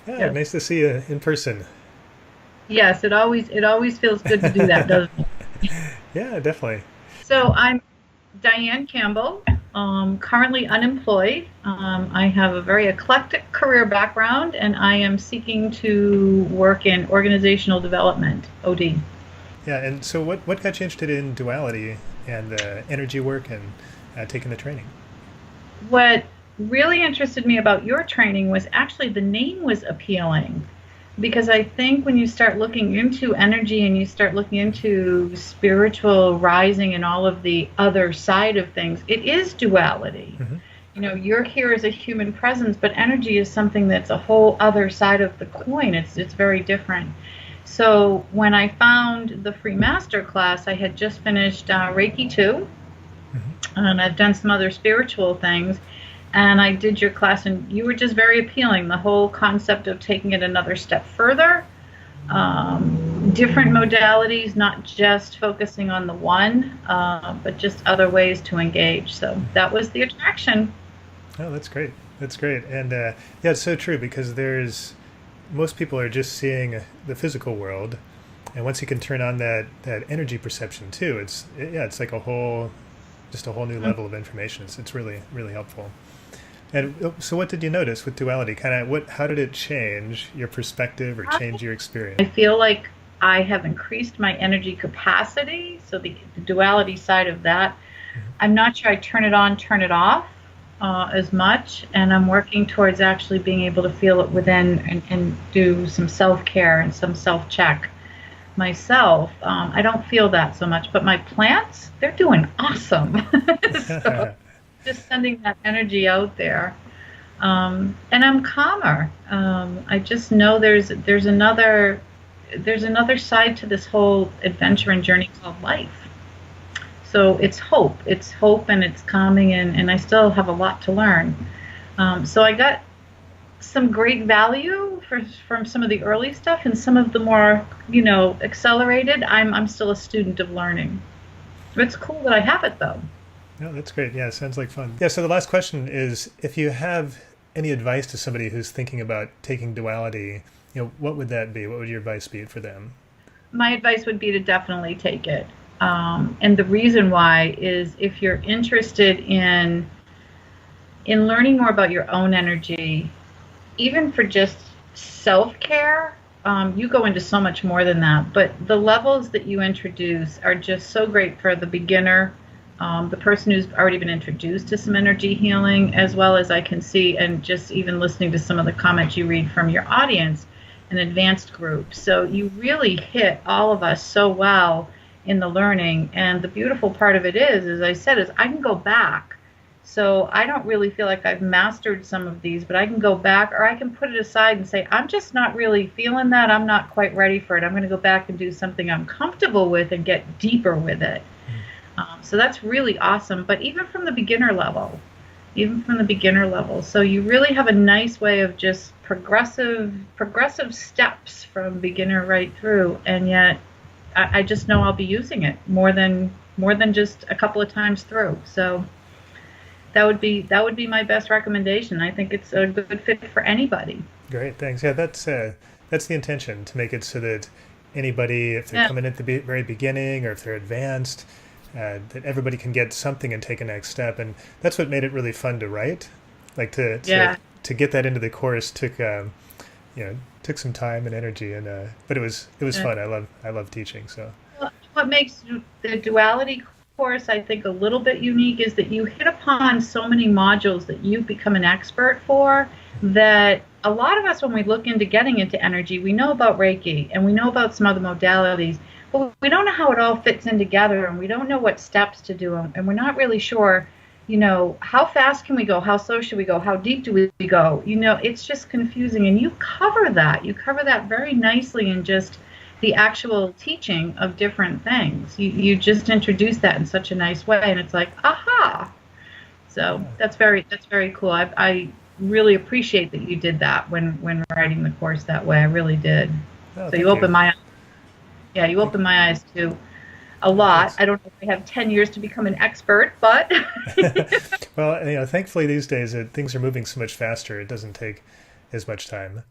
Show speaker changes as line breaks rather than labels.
Yeah,
Yes.
nice to see you in person.
Yes, it always feels good to do that, doesn't it?
Yeah, definitely.
So I'm Dianne Campbell, currently unemployed. I have a very eclectic career background, and I am seeking to work in organizational development, OD.
Yeah, and so what got you interested in duality and energy work and taking the training?
What really interested me about your training was actually the name was appealing because I think when you start looking into energy and you start looking into spiritual rising and all of the other side of things, it is duality.
Hmm.
You're here as a human presence, but energy is something that's a whole other side of the coin. It's very different. So when I found the free master class, I had just finished Reiki 2,
Hmm.
and I've done some other spiritual things. And I did your class, and you were just very appealing. The whole concept of taking it another step further, different modalities, not just focusing on the one, but just other ways to engage. So that was the attraction.
Oh, that's great. That's great. And yeah, it's so true because there's most people are just seeing the physical world, and once you can turn on that energy perception too, yeah, it's like a whole just a whole new level of information. It's really really helpful. And so, what did you notice with duality? Kind of what? How did it change your perspective or change your
I
experience?
feel like I have increased my energy capacity. So the duality side of that,
Hmm.
I'm not sure I turn it on, turn it off as much. And I'm working towards actually being able to feel it within and do some self care and some self check myself. I don't feel that so much, but my plants, they're doing awesome. So just sending that energy out there. And I'm calmer. I just know there's another side to this whole adventure and journey called life. So it's hope, and it's calming, and I still have a lot to learn. So I got some great value from some of the early stuff, and some of the more accelerated. I'm still a student of learning. It's cool that I have it though.
No, that's great. Yeah, sounds like fun. Yeah, so the last question is if you have any advice to somebody who's thinking about taking duality, what would that be? What would your advice be for them?
My advice would be to definitely take it. And the reason why is if you're interested in learning more about your own energy, even for just self care, you go into so much more than that. But the levels that you introduce are just so great for the beginner, the person who's already been introduced to some energy healing, as well as I can see, and just even listening to some of the comments you read from your audience, an advanced group. So you really hit all of us so well in the learning. And the beautiful part of it is, as I said, is I can go back. So I don't really feel like I've mastered some of these, but I can go back, or I can put it aside and say, I'm just not really feeling that. I'm not quite ready for it. I'm going to go back and do something I'm comfortable with and get deeper with it. So that's really awesome. But even from the beginner level, so you really have a nice way of just progressive steps from beginner right through, and yet I just know I'll be using it more than just a couple of times through. So that would be my best recommendation. I think it's a good fit for anybody.
Great, thanks. Yeah, that's the intention to make it so that anybody, if they're
Yeah,
coming at the very beginning or if they're advanced, that everybody can get something and take a next step. And that's what made it really fun to write. Like
yeah.
to get that into the course took took some time and energy, and but it was
Yeah.
fun. I love teaching. So
What makes the duality course, I think, a little bit unique is that you hit upon so many modules that you've become an expert for, that a lot of us, when we look into getting into energy, we know about Reiki and we know about some other modalities, but we don't know how it all fits in together, and we don't know what steps to do, and we're not really sure, how fast can we go? How slow should we go? How deep do we go? It's just confusing. And you cover that. You cover that very nicely in just the actual teaching of different things. You just introduce that in such a nice way, and it's like, aha. So
yeah.
that's very cool. I really appreciate that you did that when writing the course that way. I really did.
Oh,
So you
thank you.
opened my yeah, you
Thank
opened my eyes to a
you.
lot.
Thanks.
I don't know if I have 10 years to become an expert, but
Well, thankfully these days things are moving so much faster. It doesn't take as much time.